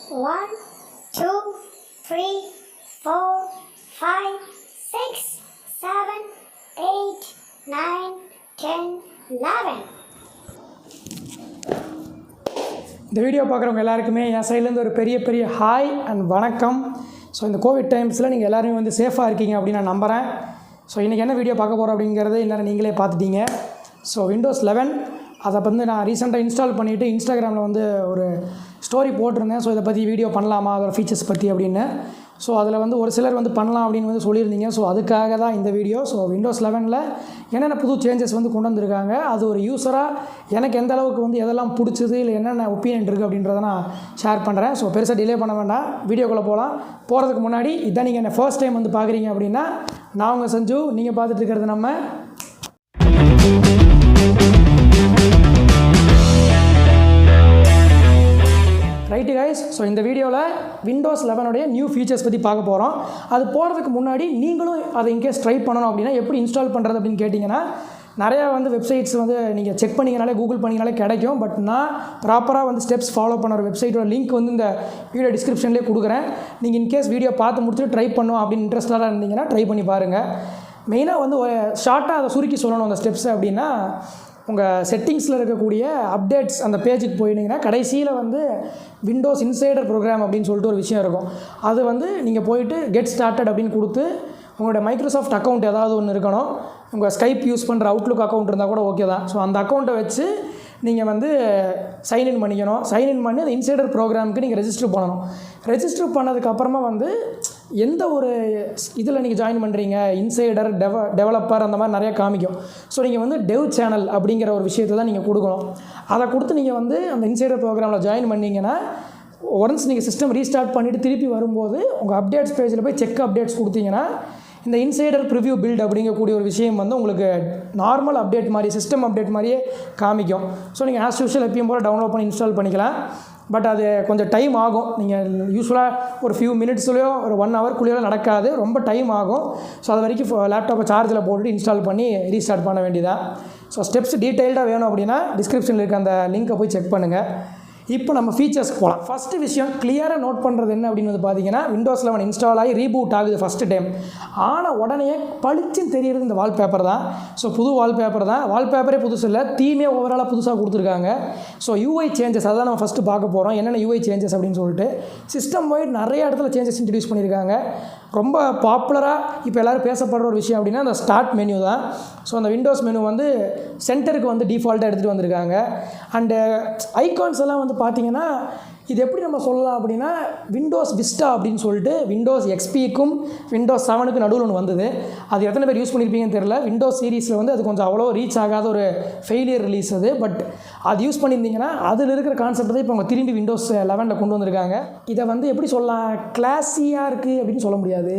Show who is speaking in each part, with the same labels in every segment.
Speaker 1: 1, 2, 3, 4, 5, 6, 7, 8, 9, 10, 11.
Speaker 2: இந்த வீடியோ பார்க்குறவங்க எல்லாருக்குமே என் சைட்லேருந்து ஒரு பெரிய ஹாய் அண்ட் வணக்கம். ஸோ இந்த கோவிட் டைம்ஸில் நீங்கள் எல்லாருமே வந்து சேஃபாக இருக்கீங்க அப்படின்னு நான் நம்புகிறேன். ஸோ இன்றைக்கி என்ன வீடியோ பார்க்க போகிறோம் அப்படிங்கிறது இன்னும் நீங்களே பார்த்துட்டீங்க. ஸோ Windows 11 அதை வந்து நான் ரீசெண்டாக இன்ஸ்டால் பண்ணிவிட்டு இன்ஸ்டாகிராமில் வந்து ஒரு ஸ்டோரி போட்டிருந்தேன். ஸோ இதை பற்றி வீடியோ பண்ணலாமா, அதோட ஃபீச்சர்ஸ் பற்றி அப்படின்னு. ஸோ அதில் வந்து ஒரு சிலர் வந்து பண்ணலாம் அப்படின்னு வந்து சொல்லியிருந்தீங்க. ஸோ அதுக்காக தான் இந்த வீடியோ. ஸோ Windows 11 என்னென்ன புது சேஞ்சஸ் வந்து கொண்டு வந்திருக்காங்க, அது ஒரு யூஸராக எனக்கு எந்த அளவுக்கு வந்து எதெல்லாம் பிடிச்சது, இல்லை என்னென்ன ஒப்பீனியன் இருக்குது அப்படின்றத நான் ஷேர் பண்ணுறேன். ஸோ பெருசாக டிலே பண்ண வேண்டாம், வீடியோக்குள்ளே போகலாம். போகிறதுக்கு முன்னாடி இதான் நீங்கள் என்ன ஃபர்ஸ்ட் டைம் வந்து பார்க்குறீங்க அப்படின்னா, நான் உங்கள் சஞ்சு. நீங்கள் பார்த்துட்டு இருக்கிறது நம்ம ரைட்டு கைஸ். ஸோ இந்த வீடியோவில் Windows 11 நியூ ஃபீச்சர்ஸ் பற்றி பார்க்க போகிறோம். அது போகிறதுக்கு முன்னாடி நீங்களும் அதை இன்கேஸ் ட்ரை பண்ணணும் அப்படின்னா எப்படி இன்ஸ்டால் பண்ணுறது அப்படின்னு கேட்டிங்கன்னா, நிறையா வந்து வெப்சைட்ஸ் வந்து நீங்கள் செக் பண்ணிங்கனாலே, கூகுள் பண்ணிங்கனாலே கிடைக்கும். பட் நான் ப்ராப்பராக வந்து ஸ்டெப்ஸ் ஃபாலோ பண்ண ஒரு வெப்சைட்டோட லிங்க் வந்து இந்த வீடியோ டிஸ்கிரிப்ஷன்லேயே கொடுக்குறேன். நீங்கள் இன்கேஸ் வீடியோ பார்த்து முடிச்சுட்டு ட்ரை பண்ணணும் அப்படின்னு இன்ட்ரெஸ்டாக இருந்தீங்கன்னா ட்ரை பண்ணி பாருங்கள். மெயினாக வந்து ஒரு ஷார்ட்டாக அதை சுருக்கி சொல்லணும் அந்த ஸ்டெப்ஸை அப்படின்னா, உங்கள் செட்டிங்ஸில் இருக்கக்கூடிய அப்டேட்ஸ் அந்த பேஜுக்கு போயிட்டீங்கன்னா கடைசியில் வந்து விண்டோஸ் இன்சைடர் ப்ரோக்ராம் அப்படின்னு சொல்லிட்டு ஒரு விஷயம் இருக்கும். அது வந்து நீங்கள் போயிட்டு கெட் ஸ்டார்டட் அப்படின்னு கொடுத்து உங்களோட மைக்ரோசாஃப்ட் அக்கௌண்ட் ஏதாவது ஒன்று இருக்கணும். உங்கள் ஸ்கைப் யூஸ் பண்ணுற அவுட்லுக் அக்கௌண்ட் இருந்தால் கூட ஓகே தான். ஸோ அந்த அக்கௌண்ட்டை வச்சு நீங்கள் வந்து சைன்இன் பண்ணிக்கணும். சைன்இன் பண்ணி அந்த இன்சைடர் ப்ரோக்ராமுக்கு நீங்கள் ரெஜிஸ்டர் பண்ணணும். ரெஜிஸ்டர் பண்ணதுக்கப்புறமா வந்து எந்த ஒரு இதில் நீங்கள் ஜாயின் பண்ணுறீங்க, இன்சைடர், டெவலப்பர் அந்த மாதிரி நிறையா காமிக்கும். ஸோ நீங்கள் வந்து டெவ் சேனல் அப்படிங்கிற ஒரு விஷயத்தை தான் நீங்கள் கொடுக்கணும். அதை கொடுத்து நீங்கள் வந்து அந்த இன்சைடர் ப்ரோக்ராமில் ஜாயின் பண்ணிங்கன்னா, ஒன்ஸ் நீங்கள் சிஸ்டம் ரீஸ்டார்ட் பண்ணிவிட்டு திருப்பி வரும்போது உங்கள் அப்டேட்ஸ் பேஜில் போய் செக் அப்டேட்ஸ் கொடுத்தீங்கன்னா, இந்த இன்சைடர் ப்ரிவ்யூ பில்ட் அப்படிங்கக்கூடிய ஒரு விஷயம் வந்து உங்களுக்கு நார்மல் அப்டேட் மாதிரி, சிஸ்டம் அப்டேட் மாதிரியே காமிக்கும். ஸோ நீங்கள் ஆஸ் யூஷுவல் எப்பயும் போல் டவுன்லோட் பண்ணி இன்ஸ்டால் பண்ணிக்கலாம். பட் அது கொஞ்சம் டைம் ஆகும். நீங்கள் யூஸ்வலாக ஒரு ஃபியூ மினிட்ஸ்லையோ ஒரு 1 ஹவர்க்குள்ளேயோ நடக்காது, ரொம்ப டைம் ஆகும். ஸோ அது வரைக்கும் லேப்டாப்பை சார்ஜில் போட்டுட்டு இன்ஸ்டால் பண்ணி ரீஸ்டார்ட் பண்ண வேண்டியதான். ஸோ ஸ்டெப்ஸ் டீட்டெயில்டாக வேணும் அப்படின்னா டிஸ்கிரிப்ஷனில் இருக்க அந்த லிங்க்கை போய் செக் பண்ணுங்கள். இப்போ நம்ம ஃபீச்சர்ஸ்க்கு போகலாம். ஃபஸ்ட்டு விஷயம் கிளியராக நோட் பண்ணுறது என்ன அப்படின்னு வந்து பார்த்தீங்கன்னா, Windows 11 இன்ஸ்டால் ஆகி ரீபூட் ஆகுது ஃபஸ்ட்டு டைம். ஆனால் உடனே பளிச்சுன்னு தெரியுறது இந்த வால்பேப்பர் தான். ஸோ புது வால்பேப்பர் தான். வால்பேப்பரே புதுசு இல்லை, தீமே ஓவராலாக புதுசாக கொடுத்துருக்காங்க. ஸோ யூஐ சேஞ்சஸ் அதான் நம்ம ஃபஸ்ட்டு பார்க்க போகிறோம். என்னென்ன யூஐ சேஞ்சஸ் அப்படின்னு சொல்லிட்டு சிஸ்டம் வைட் நிறைய இடத்துல சேஞ்சஸ் இன்ட்ரடியூஸ் பண்ணியிருக்காங்க. ரொம்ப பாப்புலராக இப்போ எல்லோரும் பேசப்படுற ஒரு விஷயம் அப்படின்னா அந்த ஸ்டார்ட் மெனு தான். ஸோ அந்த விண்டோஸ் மெனு வந்து சென்டருக்கு வந்து டிஃபால்ட்டாக எடுத்துகிட்டு வந்திருக்காங்க. அண்டு ஐகான்ஸ் எல்லாம் வந்து பார்த்திங்கன்னா, இது எப்படி நம்ம சொல்லலாம் அப்படின்னா, விண்டோஸ் விஸ்டா அப்படின்னு சொல்லிட்டு விண்டோஸ் எக்ஸ்பிக்கும் விண்டோஸ் 7க்கு நடுவில் ஒன்று வந்தது. அது எத்தனை பேர் யூஸ் பண்ணியிருப்பீங்கன்னு தெரியல. விண்டோஸ் சீரீஸில் வந்து அது கொஞ்சம் அவ்வளோ ரீச் ஆகாத ஒரு ஃபெயிலியர் ரிலீஸ் அது. பட் அது யூஸ் பண்ணியிருந்தீங்கன்னா அதில் இருக்கிற கான்செப்ட் தான் இப்போ அவங்க திரும்பி விண்டோஸ் 11 கொண்டு வந்திருக்காங்க. இதை வந்து எப்படி சொல்லலாம், கிளாஸியாக இருக்குது அப்படின்னு சொல்ல முடியாது,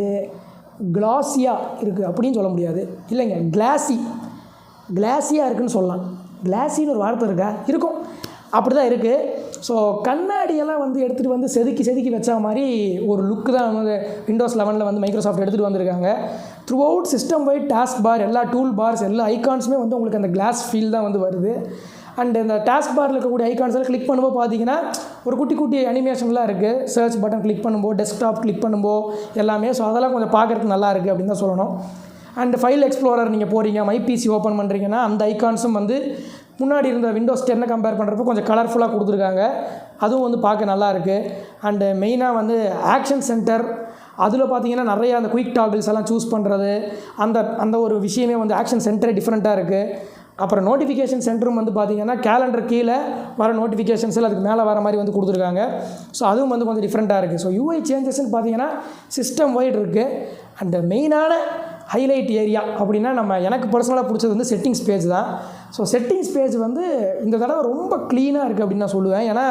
Speaker 2: கிளாஸியாக இருக்குது அப்படின்னு சொல்ல முடியாது. இல்லைங்க, கிளாஸியாக இருக்குதுன்னு சொல்லலாம். கிளாஸின்னு ஒரு வார்த்தை இருக்கா, இருக்கும், அப்படி தான் இருக்குது. ஸோ கண்ணாடியெல்லாம் வந்து எடுத்துகிட்டு வந்து செதுக்கி வச்சா மாதிரி ஒரு லுக்கு தான் வந்து Windows 11 வந்து மைக்ரோசாஃப்ட் எடுத்துகிட்டு வந்திருக்காங்க. Throughout system wide taskbar, எல்லா டூல் பார்ஸ், எல்லா ஐகான்ஸுமே வந்து உங்களுக்கு அந்த கிளாஸ் ஃபீல் தான் வந்து வருது. அண்ட் இந்த டாஸ்க் பாரில் இருக்கக்கூடிய ஐகான்ஸ் எல்லாம் கிளிக் பண்ணும்போது பார்த்தீங்கன்னா ஒரு குட்டி அனிமேஷன்லாம் இருக்குது. சர்ச் பட்டன் கிளிக் பண்ணும்போது, டெஸ்க்டாப் கிளிக் பண்ணும்போது எல்லாமே. ஸோ அதெல்லாம் கொஞ்சம் பார்க்குறதுக்கு நல்லா இருக்குது அப்படின்னு தான் சொல்லணும். அண்ட் ஃபைல் எக்ஸ்ப்ளோரர் நீங்கள் போகிறீங்க, மைபிசி ஓப்பன் பண்ணுறீங்கன்னா அந்த ஐகான்ஸும் வந்து முன்னாடி இருந்த Windows 10 கம்பேர் பண்ணுறப்போ கொஞ்சம் கலர்ஃபுல்லாக கொடுத்துருக்காங்க. அதுவும் வந்து பார்க்க நல்லா இருக்குது. அண்டு மெயினாக வந்து ஆக்ஷன் சென்டர், அதில் பார்த்தீங்கன்னா நிறைய அந்த குயிக் டாகிள்ஸ் எல்லாம் சூஸ் பண்ணுறது, அந்த ஒரு விஷயமே வந்து ஆக்ஷன் சென்டரே டிஃப்ரெண்ட்டாக இருக்குது. அப்புறம் நோட்டிஃபிகேஷன் சென்டரும் வந்து பார்த்திங்கன்னா கேலண்டர் கீழே வர நோட்டிஃபிகேஷன்ஸ் எல்லாம் அதுக்கு மேலே வர மாதிரி வந்து கொடுத்துருக்காங்க. ஸோ அதுவும் வந்து கொஞ்சம் டிஃப்ரெண்ட்டாக இருக்குது. ஸோ யூஐ சேஞ்சஸ்ன்னு பார்த்தீங்கன்னா சிஸ்டம் வைட் இருக்குது. அண்டு மெயினான ஹைலைட் ஏரியா அப்படின்னா எனக்கு பர்சனலாக பிடிச்சது வந்து செட்டிங்ஸ் பேஜ் தான். ஸோ செட்டிங்ஸ் பேஜ் வந்து இந்த தடவை ரொம்ப க்ளீனாக இருக்குது அப்படின்னு நான் சொல்லுவேன். ஏன்னா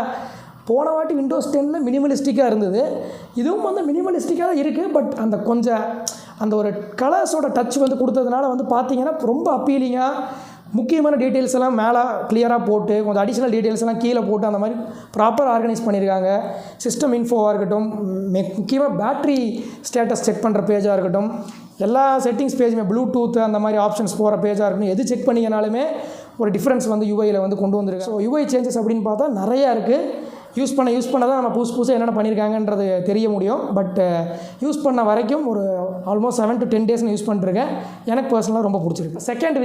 Speaker 2: போன வாட்டி Windows 10 மினிமலிஸ்டிக்காக இருந்தது, இதுவும் வந்து மினிமலிஸ்டிக்காக தான் இருக்குது. பட் அந்த கொஞ்சம் அந்த ஒரு கலர்ஸோட டச் வந்து கொடுத்ததுனால வந்து பார்த்திங்கன்னா ரொம்ப அப்பீலிங்காக முக்கியமான டீட்டெயில்ஸ் எல்லாம் மேலே கிளியராக போட்டு, கொஞ்சம் அடிஷ்னல் டீட்டெயில்ஸ் எல்லாம் கீழே போட்டு அந்த மாதிரி ப்ராப்பராக ஆர்கனைஸ் பண்ணியிருக்காங்க. சிஸ்டம் இன்ஃபோவாக இருக்கட்டும், முக்கியமாக பேட்ரி ஸ்டேட்டஸ் செக் பண்ணுற பேஜாக இருக்கட்டும், எல்லா செட்டிங்ஸ் பேஜுமே ப்ளூடூத் அந்த மாதிரி ஆப்ஷன்ஸ் போகிற பேஜாக இருக்கணும், எது செக் பண்ணிங்கனாலுமே ஒரு டிஃப்ரென்ஸ் வந்து யூஐயில் வந்து கொண்டு வந்திருக்கு. ஸோ யூஐ சேஞ்சஸ் அப்படின்னு பார்த்தா நிறையா இருக்குது. யூஸ் பண்ண தான் நம்ம புதுசாக என்னென்ன பண்ணியிருக்காங்கன்றது தெரிய முடியும். பட் யூஸ் பண்ண வரைக்கும் ஒரு ஆல்மோஸ்ட் 7 to 10 days நான் யூஸ் பண்ணிருக்கேன். எனக்கு பர்சனலாக ரொம்ப பிடிச்சிருக்கு. செகண்ட்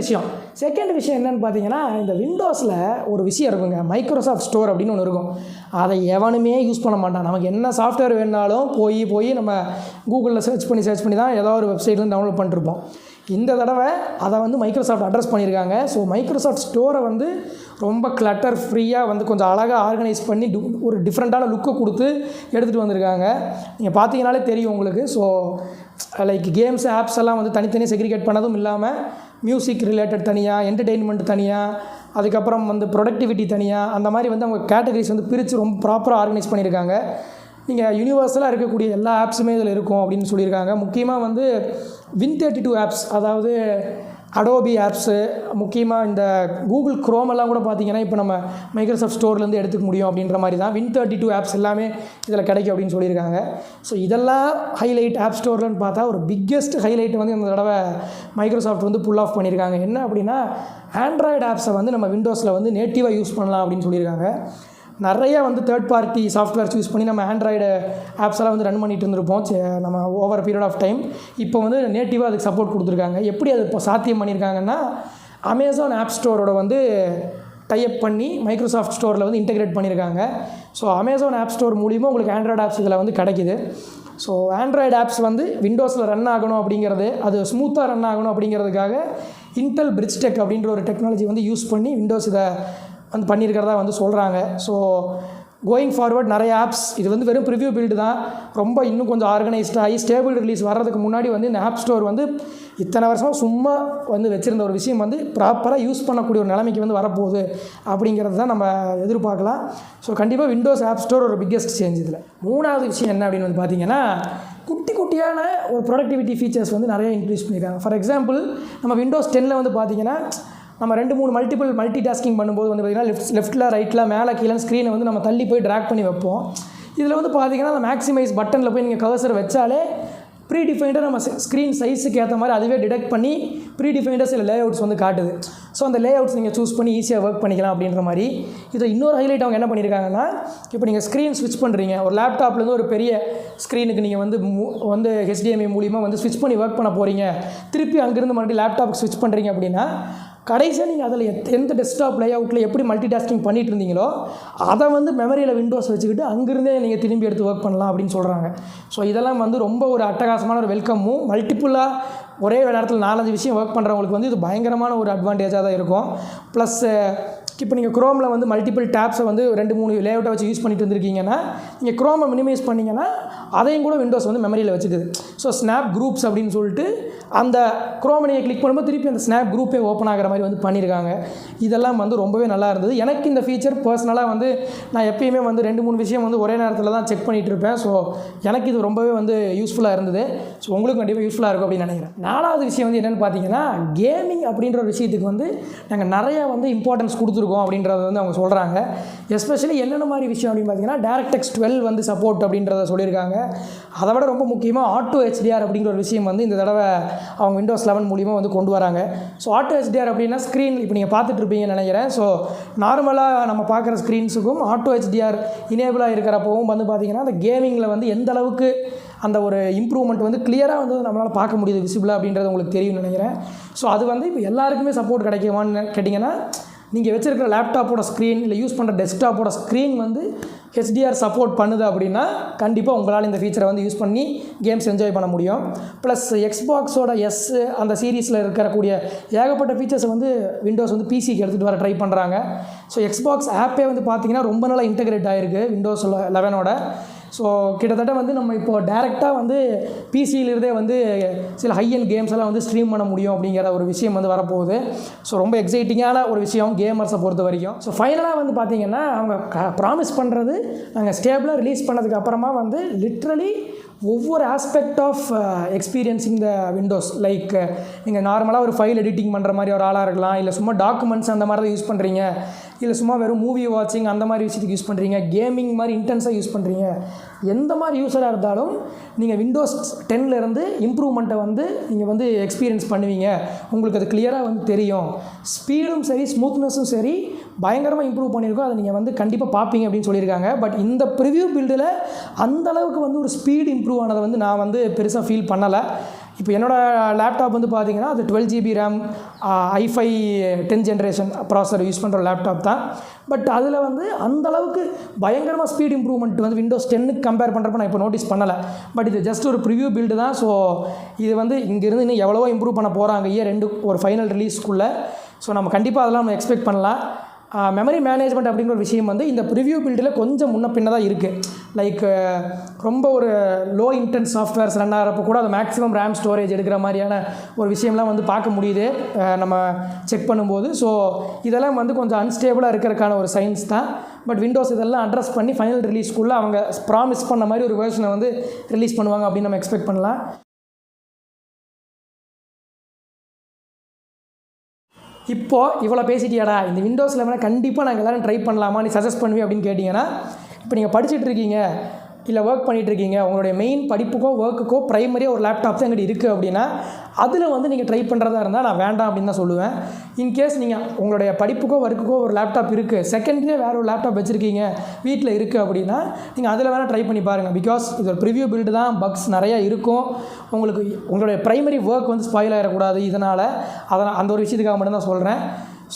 Speaker 2: விஷயம் என்னென்னு பார்த்தீங்கன்னா, இந்த விண்டோஸில் ஒரு விஷயம் இருக்குங்க, மைக்ரோசாஃப்ட் ஸ்டோர் அப்படின்னு ஒன்று இருக்கும். அதை எவனுமே யூஸ் பண்ண மாட்டான். நமக்கு என்ன சாஃப்ட்வேர் வேணாலும் போய் நம்ம கூகுளில் சர்ச் பண்ணி தான் ஏதோ ஒரு வெப்சைட்லேருந்து டவுன்லோட் பண்ணிருப்போம். இந்த தடவை அதை வந்து மைக்ரோசாஃப்ட் அட்ரஸ் பண்ணியிருக்காங்க. ஸோ மைக்ரோசாஃப்ட் ஸ்டோரை வந்து ரொம்ப கிளட்டர் ஃப்ரீயாக வந்து கொஞ்சம் அழகாக ஆர்கனைஸ் பண்ணி ஒரு டிஃப்ரெண்ட்டான லுக்கை கொடுத்து எடுத்துகிட்டு வந்திருக்காங்க. நீங்கள் பார்த்தீங்கனாலே தெரியும் உங்களுக்கு. ஸோ லைக் கேம்ஸ் ஆப்ஸ் எல்லாம் வந்து தனித்தனியாக செக்ரிகேட் பண்ணதும் இல்லாமல் மியூசிக் ரிலேட்டட் தனியாக, என்டர்டெயின்மெண்ட் தனியாக, அதுக்கப்புறம் வந்து ப்ரொடக்டிவிட்டி தனியாக, அந்த மாதிரி வந்து அவங்க கேட்டகரிஸ் வந்து பிரித்து ரொம்ப ப்ராப்பராக ஆர்கனைஸ் பண்ணியிருக்காங்க. நீங்கள் யூனிவர்சலாக இருக்கக்கூடிய எல்லா ஆப்ஸுமே இதில் இருக்கும் அப்படின்னு சொல்லியிருக்காங்க. முக்கியமாக வந்து Win32 ஆப்ஸ், அதாவது அடோபி ஆப்ஸு, முக்கியமாக இந்த கூகுள் குரோமெல்லாம் கூட பார்த்தீங்கன்னா இப்போ நம்ம மைக்ரோசாஃப்ட் ஸ்டோர்லேருந்து எடுத்துக்க முடியும் அப்படின்ற மாதிரி தான் Win32 ஆப்ஸ் எல்லாமே இதில் கிடைக்கும் அப்படின்னு சொல்லியிருக்காங்க. ஸோ இதெல்லாம் ஹைலைட் ஆப் ஸ்டோர்லன்னு பார்த்தா ஒரு பிக்கெஸ்ட் ஹைலைட் வந்து இந்த தடவை மைக்ரோசாஃப்ட் வந்து புல் ஆஃப் பண்ணியிருக்காங்க. என்ன அப்படின்னா, ஆண்ட்ராய்டு ஆப்ஸை வந்து நம்ம விண்டோஸில் வந்து நேட்டிவாக யூஸ் பண்ணலாம் அப்படின்னு சொல்லியிருக்காங்க. நிறைய வந்து தேர்ட் பார்ட்டி சாஃப்ட்வேர்ஸ் யூஸ் பண்ணி நம்ம ஆண்ட்ராய்டு ஆப்ஸ் எல்லாம் வந்து ரன் பண்ணிட்டு இருந்திருப்போம் நம்ம ஓவர் பீரியட் ஆஃப் டைம். இப்போ வந்து நேட்டிவாக அதுக்கு சப்போர்ட் கொடுத்துருக்காங்க. எப்படி அது இப்போ சாத்தியம் பண்ணியிருக்காங்கன்னா, அமேசான் ஆப் ஸ்டோரோட வந்து டைப் பண்ணி மைக்ரோசாஃப்ட் ஸ்டோரில் வந்து இன்டெகிரேட் பண்ணியிருக்காங்க. ஸோ அமேசான் ஆப் ஸ்டோர் மூலிமா உங்களுக்கு ஆண்ட்ராய்டு ஆப்ஸ் இதில் வந்து கிடைக்கிது. ஸோ ஆண்ட்ராய்டு ஆப்ஸ் வந்து விண்டோஸில் ரன் ஆகணும் அப்படிங்கிறது, அது ஸ்மூத்தாக ரன் ஆகணும் அப்படிங்கிறதுக்காக இன்டெல் பிரிட்ஜ்டெக் அப்படின்ற ஒரு டெக்னாலஜி வந்து யூஸ் பண்ணி விண்டோஸ் இதை வந்து பண்ணியிருக்கிறதா வந்து சொல்கிறாங்க. ஸோ கோயிங் ஃபார்வர்ட் நிறைய ஆப்ஸ், இது வந்து வெறும் ப்ரிவ்யூ பில்டு தான், ரொம்ப இன்னும் கொஞ்சம் ஆர்கனைஸ்டாகி ஸ்டேபிள் ரிலீஸ் வர்றதுக்கு முன்னாடி வந்து இந்த ஆப் ஸ்டோர் வந்து இத்தனை வருஷமாக சும்மா வந்து வச்சுருந்த ஒரு விஷயம் வந்து ப்ராப்பராக யூஸ் பண்ணக்கூடிய ஒரு நிலைமைக்கு வந்து வரப்போகுது அப்படிங்கிறது தான் நம்ம எதிர்பார்க்கலாம். ஸோ கண்டிப்பாக விண்டோஸ் ஆப் ஸ்டோர் ஒரு பிக்கெஸ்ட் சேஞ்ச். இதில் மூணாவது விஷயம் என்ன அப்படின்னு வந்து பார்த்தீங்கன்னா, குட்டியான ஒரு ப்ரொடக்டிவிட்டி ஃபீச்சர்ஸ் வந்து நிறைய இன்க்ரீஸ் பண்ணியிருக்காங்க. ஃபார் எக்ஸாம்பிள், நம்ம விண்டோஸ் 10 வந்து பார்த்தீங்கன்னா, நம்ம 2-3 மல்டி டாஸ்கிங் பண்ணும்போது வந்து பார்த்திங்கன்னா லெஃப்ட்டில் ரைட்டில் மேலே கீழே ஸ்க்ரீனை வந்து நம்ம தள்ளி போய் ட்ராக் பண்ணி வைப்போம். இதில் வந்து பார்த்திங்கன்னா அந்த மேக்ஸிமைஸ் பட்டனில் போய் நீங்கள் கர்சர் வச்சாலே ப்ரீடிஃபைண்டாக நம்ம ஸ்க்ரீன் சைஸுக்கு ஏற்ற மாதிரி அதுவே டிடெக்ட் பண்ணி ப்ரீடிஃபைண்டாக சில லேஅவுட்ஸ் வந்து காட்டுது. ஸோ அந்த லேஅவுட்ஸ் நீங்கள் சூஸ் பண்ணி ஈஸியாக ஒர்க் பண்ணிக்கலாம் அப்படின்ற மாதிரி. இதை இன்னொரு ஹைலைட் அவங்க என்ன பண்ணியிருக்காங்கன்னா, இப்போ நீங்கள் ஸ்க்ரீன் ஸ்விட்ச் பண்ணுறீங்க, ஒரு லேப்டாப்லேருந்து ஒரு பெரிய ஸ்க்ரீனுக்கு நீங்கள் வந்து HDMI மூலிமா வந்து ஸ்விட்ச் பண்ணி ஒர்க் பண்ண போகிறீங்க, திருப்பி அங்கேருந்து மறுபடியும் லேப்டாப்புக்கு ஸ்விட்ச் பண்ணுறீங்க அப்படின்னா, கடைசியாக நீங்கள் அதில் எந்த டெஸ்க்டாப் லேஅவுட்டில் எப்படி மல்டி டாஸ்கிங் பண்ணிகிட்டு இருந்தீங்களோ அதை வந்து மெமரியில் விண்டோஸ் வச்சுக்கிட்டு அங்கேருந்தே நீங்கள் திரும்பி எடுத்து ஒர்க் பண்ணலாம் அப்படின்னு சொல்கிறாங்க. ஸோ இதெல்லாம் வந்து ரொம்ப ஒரு அட்டகாசமான ஒரு வெல்கமும், மல்டிப்புளாக ஒரே நேரத்தில் 4-5 விஷயம் ஒர்க் பண்ணுறவங்களுக்கு வந்து இது பயங்கரமான ஒரு அட்வான்டேஜாக தான் இருக்கும். ப்ளஸ் இப்போ நீங்கள் குரோமில் வந்து மல்டிபிள் டேப்ஸை வந்து 2-3 லேஅவுட்டை வச்சு யூஸ் பண்ணிட்டு இருந்திருக்கீங்கன்னா, நீங்கள் குரோமை மினிமைஸ் பண்ணிங்கன்னா அதையும் கூட விண்டோஸ் வந்து மெமரியில் வச்சுக்குது. ஸோ ஸ்னாப் குரூப்ஸ் அப்படின்னு சொல்லிட்டு அந்த குரோமை நீங்கள் கிளிக் பண்ணும்போது திருப்பி அந்த ஸ்னாப் குரூப்பே ஓப்பன் ஆகிற மாதிரி வந்து பண்ணியிருக்காங்க. இதெல்லாம் வந்து ரொம்பவே நல்லா இருந்தது. எனக்கு இந்த ஃபீச்சர் பர்சனலாக வந்து நான் எப்பயுமே வந்து 2-3 விஷயம் வந்து ஒரே நேரத்தில் தான் செக் பண்ணிகிட்டு இருப்பேன். ஸோ எனக்கு இது ரொம்பவே வந்து யூஸ்ஃபுல்லாக இருந்தது. ஸோ உங்களுக்கு கண்டிப்பாக யூஸ்ஃபுல்லாக இருக்கும் அப்படின்னு நினைக்கிறேன். 4வது விஷயம் வந்து என்னென்னு பார்த்தீங்கன்னா, கேமிங் அப்படின்ற ஒரு விஷயத்துக்கு வந்து நாங்கள் நிறையா வந்து இம்பார்ட்டன்ஸ் கொடுத்துருக்கோம் அப்படின்றத வந்து அவங்க சொல்கிறாங்க. எஸ்பெஷலி என்னென்ன மாதிரி விஷயம் அப்படின்னு பார்த்தீங்கன்னா, DirectX 12 வந்து சப்போர்ட் அப்படின்றத சொல்லியிருக்காங்க. அதை விட ரொம்ப முக்கியமாக ஆட்டோ HDR அப்படிங்கிற ஒரு விஷயம் வந்து இந்த தடவை அவங்க Windows 11 மூலிமா வந்து கொண்டு வராங்க. ஸோ ஆட்டோ HDR அப்படின்னா ஸ்க்ரீன் இப்போ நீங்கள் பார்த்துட்டு இருப்பீங்கன்னு நினைக்கிறேன். ஸோ நார்மலாக நம்ம பார்க்குற ஸ்க்ரீன்ஸுக்கும் ஆட்டோ HDR இனேபிளாக இருக்கிறப்பவும் வந்து பார்த்திங்கன்னா, அந்த கேமிங்கில் வந்து எந்த அளவுக்கு அந்த ஒரு இம்ப்ரூவ்மெண்ட் வந்து கிளியராக வந்து நம்மளால் பார்க்க முடியுது விசிபிளாக அப்படின்றது உங்களுக்கு தெரியும்னு நினைக்கிறேன். ஸோ அது வந்து இப்போ எல்லாருக்குமே சப்போர்ட் கிடைக்குமான்னு கேட்டிங்கன்னா, நீங்கள் வச்சுருக்கிற லேப்டாப்போட ஸ்க்ரீன் இல்லை யூஸ் பண்ணுற டெஸ்க்டாப்போட ஸ்க்ரீன் வந்து HDR சப்போர்ட் பண்ணுது அப்படின்னா கண்டிப்பாக உங்களால் இந்த ஃபீச்சரை வந்து யூஸ் பண்ணி கேம்ஸ் என்ஜாய் பண்ண முடியும். ப்ளஸ் எக்ஸ்பாக்ஸோட அந்த சீரீஸில் இருக்கக்கூடிய ஏகப்பட்ட ஃபீச்சர்ஸை வந்து விண்டோஸ் வந்து பிசிக்கு எடுத்துகிட்டு வர ட்ரை பண்ணுறாங்க. ஸோ எக்ஸ்பாக்ஸ் ஆப்பே வந்து பார்த்திங்கன்னா ரொம்ப நாளாக இன்டெகிரேட் ஆகிருக்கு Windows 11ஓட. ஸோ கிட்டத்தட்ட வந்து நம்ம இப்போது டேரெக்டாக வந்து பிசியிலிருந்தே வந்து சில ஹை-எண்ட் கேம்ஸ் எல்லாம் வந்து ஸ்ட்ரீம் பண்ண முடியும் அப்படிங்கிற ஒரு விஷயம் வந்து வரப்போகுது. ஸோ ரொம்ப எக்ஸைட்டிங்கான ஒரு விஷயம் கேமர்ஸை பொறுத்த வரைக்கும். ஸோ ஃபைனலாக வந்து பார்த்திங்கன்னா, அவங்க ப்ராமிஸ் பண்ணுறது, நாங்கள் ஸ்டேபிளாக ரிலீஸ் பண்ணதுக்கு அப்புறமா வந்து லிட்ரலி ஒவ்வொரு aspect of experiencing the Windows, like நீங்கள் நார்மலாக ஒரு ஃபைல் எடிட்டிங் பண்ணுற மாதிரி ஒரு ஆளாக இருக்கலாம், இல்லை சும்மா டாக்குமெண்ட்ஸ் அந்த மாதிரி தான் யூஸ் பண்ணுறீங்க, இல்லை சும்மா வெறும் மூவி வாட்சிங் அந்த மாதிரி விஷயத்துக்கு யூஸ் பண்ணுறீங்க, கேமிங் மாதிரி இன்டென்ஸாக யூஸ் பண்ணுறீங்க, எந்த மாதிரி யூஸராக இருந்தாலும் நீங்கள் Windows 10லேருந்து இம்ப்ரூவ்மெண்ட்டை வந்து நீங்கள் வந்து எக்ஸ்பீரியன்ஸ் பண்ணுவீங்க. உங்களுக்கு அது கிளியராக வந்து தெரியும். ஸ்பீடும் சரி, ஸ்மூத்னஸும் சரி, பயங்கரமாக இம்ப்ரூவ் பண்ணியிருக்கோம். அதை நீங்கள் வந்து கண்டிப்பாக பார்ப்பீங்க அப்படின்னு சொல்லியிருக்காங்க. பட் இந்த ப்ரிவ்யூ பில்டில் அந்தளவுக்கு வந்து ஒரு ஸ்பீட் இம்ப்ரூவ் ஆனதை வந்து நான் வந்து பெருசாக ஃபீல் பண்ணலை. இப்போ என்னோடய லேப்டாப் வந்து பார்த்தீங்கன்னா அது 12 GB RAM i5 10th generation processor use பண்ணுற லேப்டாப் தான். பட் அதில் வந்து அந்தளவுக்கு பயங்கரமாக ஸ்பீட் இம்ப்ரூவ்மெண்ட் வந்து விண்டோஸ் 10க்கு கம்பேர் பண்ணுறப்ப நான் இப்போ நோட்டீஸ் பண்ணலை. பட் இது ஜஸ்ட் ஒரு ப்ரிவ்யூ பில்டு தான். ஸோ இது வந்து இங்கேருந்து இன்னும் எவ்வளவோ இம்ப்ரூவ் பண்ண போகிறாங்க ஒரு ஃபைனல் ரிலீஸ்க்குள்ளே. ஸோ நம்ம கண்டிப்பாக அதெல்லாம் நம்ம எக்ஸ்பெக்ட் பண்ணலாம். மெமரி மேனேஜ்மெண்ட் அப்படிங்கிற ஒரு விஷயம் வந்து இந்த ப்ரிவ்யூ பில்டில் கொஞ்சம் முன்ன பின்ன தான் இருக்குது. லைக் ரொம்ப ஒரு லோ இன்டென்ஸ் சாஃப்ட்வேர்ஸ் ரன் ஆகிறப்போ கூட அது மேக்ஸிமம் ரேம் ஸ்டோரேஜ் எடுக்கிற மாதிரியான ஒரு விஷயம்லாம் வந்து பார்க்க முடியுது நம்ம செக் பண்ணும்போது. ஸோ இதெல்லாம் வந்து கொஞ்சம் அன்ஸ்டேபிளாக இருக்கிறதுக்கான ஒரு சைன்ஸ் தான். பட் விண்டோஸ் இதெல்லாம் அட்ரஸ் பண்ணி ஃபைனல் ரிலீஸ்க்குள்ளே அவங்க ப்ராமிஸ் பண்ண மாதிரி ஒரு வெர்ஷனை வந்து ரிலீஸ் பண்ணுவாங்க அப்படின்னு நம்ம எக்ஸ்பெக்ட் பண்ணலாம். இப்போது இவ்வளோ பேசிட்டியாடா, இந்த விண்டோஸ் 11 கண்டிப்பாக நாங்கள் எல்லோரும் ட்ரை பண்ணலாமா, நீ சஜஸ்ட் பண்ணுவேன் அப்படின்னு கேட்டிங்கன்னா, இப்போ நீங்கள் படிச்சுட்ருக்கீங்க இல்லை ஒர்க் பண்ணிகிட்ருக்கீங்க, உங்களுடைய மெயின் படிப்புக்கோ ஒர்க்குக்கோ ப்ரைமரியாக ஒரு லேப்டாப் தான் எங்கிட்ட இருக்குது அப்படின்னா அதில் வந்து நீங்கள் ட்ரை பண்ணுறதா இருந்தால் நான் வேண்டாம் அப்படின்னு தான் சொல்லுவேன். இன்கேஸ் நீங்கள் உங்களுடைய படிப்புக்கோ ஒர்க்குக்கோ ஒரு லேப்டாப் இருக்குது, செகண்ட்லேயே வேறு ஒரு லேப்டாப் வச்சுருக்கீங்க, வீட்டில் இருக்குது அப்படின்னா நீங்கள் அதில் வேணால் ட்ரை பண்ணி பாருங்கள். பிகாஸ் இது ஒரு ப்ரிவ்யூ பில்டு தான், பக்ஸ் நிறையா இருக்கும். உங்களுக்கு உங்களுடைய ப்ரைமரி ஒர்க் வந்து ஸ்பாயில் ஆகிடக்கூடாது. இதனால் அந்த ஒரு விஷயத்துக்காக மட்டும் தான் சொல்கிறேன்.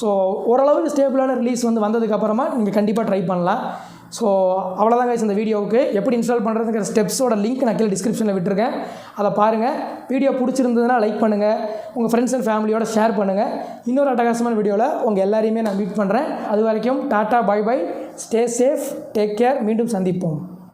Speaker 2: ஸோ ஓரளவுக்கு ஸ்டேபிளான ரிலீஸ் வந்து வந்ததுக்கப்புறமா நீங்கள் கண்டிப்பாக ட்ரை பண்ணலாம். ஸோ அவ்வளோதான் கைஸ் இந்த வீடியோவுக்கு. எப்படி இன்ஸ்டால் பண்ணுறதுங்கிற ஸ்டெப்ஸோட லிங்க் நான் கீழே டிஸ்கிரிப்ஷனில் விட்டுருக்கேன், அதை பாருங்கள். வீடியோ பிடிச்சிருந்ததுன்னா லைக் பண்ணுங்கள், உங்கள் ஃப்ரெண்ட்ஸ் அண்ட் ஃபேமிலியோட ஷேர் பண்ணுங்கள். இன்னொரு அட்டகாசமான வீடியோவில் உங்கள் எல்லாரையுமே நான் மீட் பண்ணுறேன். அது வரைக்கும் டாட்டா, bye bye, stay safe, take care. மீண்டும் சந்திப்போம்.